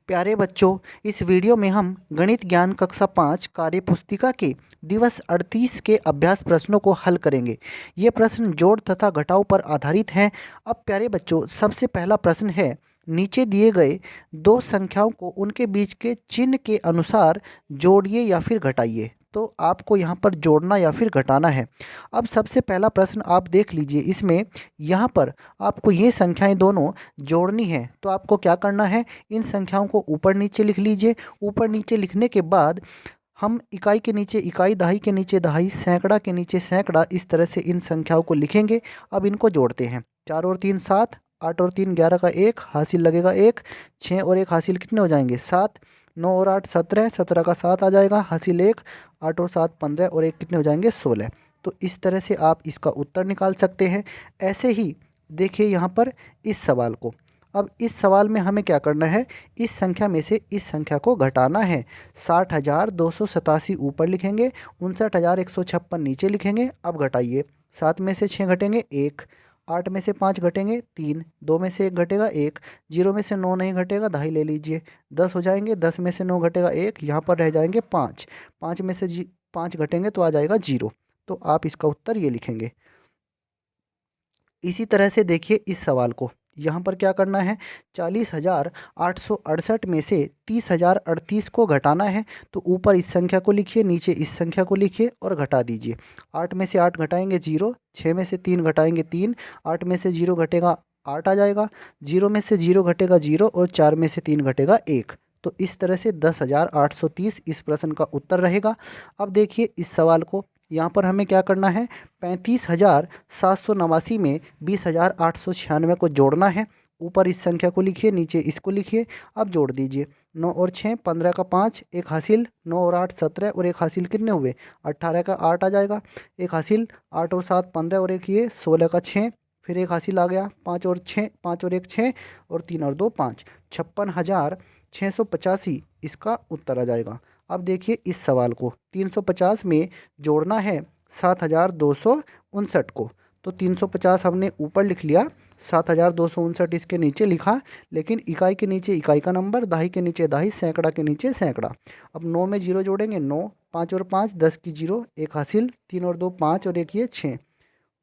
प्यारे बच्चों, इस वीडियो में हम गणित ज्ञान कक्षा 5 कार्य पुस्तिका के दिवस 38 के अभ्यास प्रश्नों को हल करेंगे। ये प्रश्न जोड़ तथा घटाव पर आधारित हैं। अब प्यारे बच्चों, सबसे पहला प्रश्न है, नीचे दिए गए दो संख्याओं को उनके बीच के चिन्ह के अनुसार जोड़िए या फिर घटाइए। तो आपको यहाँ पर जोड़ना या फिर घटाना है। अब सबसे पहला प्रश्न आप देख लीजिए, इसमें यहाँ पर आपको ये संख्याएं दोनों जोड़नी है। तो आपको क्या करना है, इन संख्याओं को ऊपर नीचे लिख लीजिए। ऊपर नीचे लिखने के बाद हम इकाई के नीचे इकाई, दहाई के नीचे दहाई, सैकड़ा के नीचे सैकड़ा, इस तरह से इन संख्याओं को लिखेंगे। अब इनको जोड़ते हैं। 4 और 3 7, 8 और 3 11 का 1 हासिल लगेगा 1, 6 और 1 हासिल कितने हो जाएंगे 7, 9 और 8 17, 17 का 7 आ जाएगा हासिल 1, 8 और 7 15 और 1 कितने हो जाएंगे 16। तो इस तरह से आप इसका उत्तर निकाल सकते हैं। ऐसे ही देखिए यहाँ पर इस सवाल को। अब इस सवाल में हमें क्या करना है, इस संख्या में से इस संख्या को घटाना है। 60,287 ऊपर लिखेंगे, 59,156 नीचे लिखेंगे। अब घटाइए। 7 में से 6 घटेंगे 1, 8 में से 5 घटेंगे 3, 2 में से 1 घटेगा 1, 0 में से 9 नहीं घटेगा, दहाई ले लीजिए। 10 हो जाएंगे, 10 में से 9 घटेगा 1, यहाँ पर रह जाएंगे 5, 5 में से 5 घटेंगे तो आ जाएगा 0। तो आप इसका उत्तर ये लिखेंगे। इसी तरह से देखिए इस सवाल को, यहाँ पर क्या करना है, 40,868 में से 30,038 को घटाना है। तो ऊपर इस संख्या को लिखिए, नीचे इस संख्या को लिखिए और घटा दीजिए। 8 में से 8 घटाएंगे 0, 6 में से 3 घटाएंगे 3, 8 में से 0 घटेगा 8 आ जाएगा, 0 में से 0 घटेगा 0 और 4 में से 3 घटेगा 1। तो इस तरह से 10,830 इस प्रश्न का उत्तर रहेगा। अब देखिए इस सवाल को, यहाँ पर हमें क्या करना है, 35,789 में 20,896 को जोड़ना है। ऊपर इस संख्या को लिखिए, नीचे इसको लिखिए। अब जोड़ दीजिए। 9 और 6 15 का 5, एक हासिल, 9 और 8 17 और एक हासिल कितने हुए 18 का 8 आ जाएगा, एक हासिल, 8 और 7 15 और एक ये 16 का 6, फिर एक हासिल आ गया, 5 और 6, 5 और 1 6 और 3 और 2 5, 56,685 इसका उत्तर आ जाएगा। अब देखिए इस सवाल को, 350 में जोड़ना है 7,259 को। तो 350 हमने ऊपर लिख लिया, 7,259 इसके नीचे लिखा, लेकिन इकाई के नीचे इकाई का नंबर, दहाई के नीचे दहाई, सैकड़ा के नीचे सैकड़ा। अब 9 में 0 जोड़ेंगे 9, 5 और 5 10 की 0, एक हासिल, 3 और 2 5 और एक ये 6,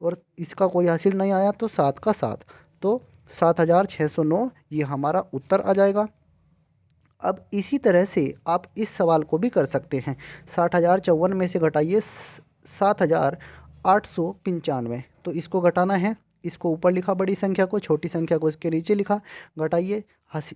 और इसका कोई हासिल नहीं आया तो 7 का 7। तो 7,609 ये हमारा उत्तर आ जाएगा। अब इसी तरह से आप इस सवाल को भी कर सकते हैं। 60,054 में से घटाइए 7,895, तो इसको घटाना है। इसको ऊपर लिखा बड़ी संख्या को, छोटी संख्या को इसके नीचे लिखा। घटाइए,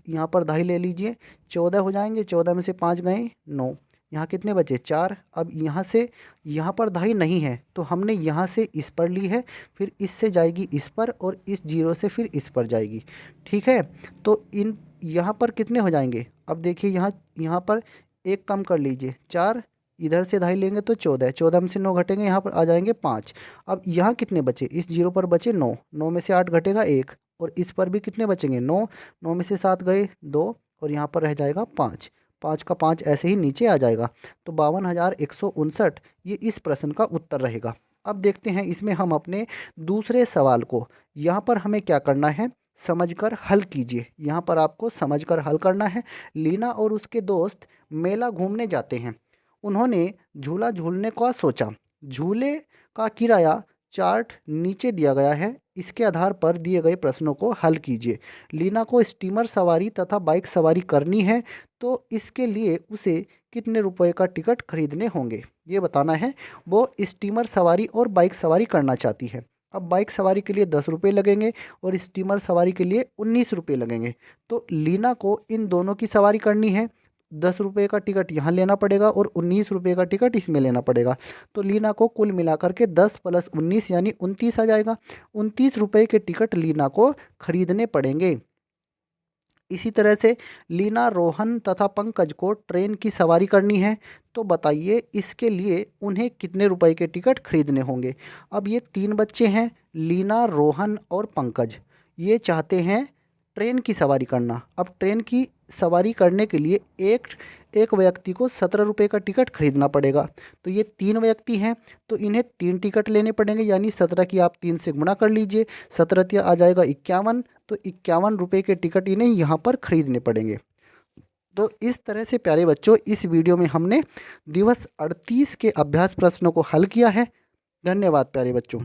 यहाँ पर दहाई ले लीजिए। 14 हो जाएंगे, 14 में से 5 गए 9, यहाँ कितने बचे 4। अब यहाँ से यहाँ पर दहाई नहीं है तो हमने यहाँ से इस पर ली है, फिर इससे जाएगी इस पर और इस 0 से फिर इस पर जाएगी। ठीक है, तो इन यहाँ पर कितने हो जाएंगे। अब देखिए यहाँ पर एक कम कर लीजिए, 4 इधर से दहाई लेंगे तो 14, 14 में से 9 घटेंगे, यहाँ पर आ जाएंगे 5। अब यहाँ कितने बचे, इस 0 पर बचे 9, 9 में से 8 घटेगा 1, और इस पर भी कितने बचेंगे 9, 9 में से 7 गए 2, और यहाँ पर रह जाएगा 5, 5 का 5 ऐसे ही नीचे आ जाएगा। तो 52,159 ये इस प्रश्न का उत्तर रहेगा। अब देखते हैं इसमें हम अपने दूसरे सवाल को, यहाँ पर हमें क्या करना है, समझकर हल कीजिए। यहाँ पर आपको समझकर हल करना है। लीना और उसके दोस्त मेला घूमने जाते हैं। उन्होंने झूला झूलने का सोचा। झूले का किराया चार्ट नीचे दिया गया है, इसके आधार पर दिए गए प्रश्नों को हल कीजिए। लीना को स्टीमर सवारी तथा बाइक सवारी करनी है, तो इसके लिए उसे कितने रुपए का टिकट खरीदने होंगे, ये बताना है। वो स्टीमर सवारी और बाइक सवारी करना चाहती है। अब बाइक सवारी के लिए 10 रुपये लगेंगे और स्टीमर सवारी के लिए 19 रुपये लगेंगे। तो लीना को इन दोनों की सवारी करनी है। 10 रुपये का टिकट यहाँ लेना पड़ेगा और 19 रुपये का टिकट इसमें लेना पड़ेगा। तो लीना को कुल मिलाकर के 10 + 19 यानी 29 आ जाएगा। 29 रुपये के टिकट लीना को खरीदने पड़ेंगे। इसी तरह से लीना, रोहन तथा पंकज को ट्रेन की सवारी करनी है, तो बताइए इसके लिए उन्हें कितने रुपए के टिकट खरीदने होंगे। अब ये 3 बच्चे हैं, लीना, रोहन और पंकज, ये चाहते हैं ट्रेन की सवारी करना। अब ट्रेन की सवारी करने के लिए एक एक व्यक्ति को 17 रुपये का टिकट खरीदना पड़ेगा। तो ये 3 व्यक्ति हैं, तो इन्हें 3 टिकट लेने पड़ेंगे, यानी 17 की आप 3 से गुणा कर लीजिए, 17 आ जाएगा 51। तो 51 रुपये के टिकट इन्हें यहाँ पर खरीदने पड़ेंगे। तो इस तरह से प्यारे बच्चों इस वीडियो में हमने दिवस 38 के अभ्यास प्रश्नों को हल किया है। धन्यवाद प्यारे बच्चों।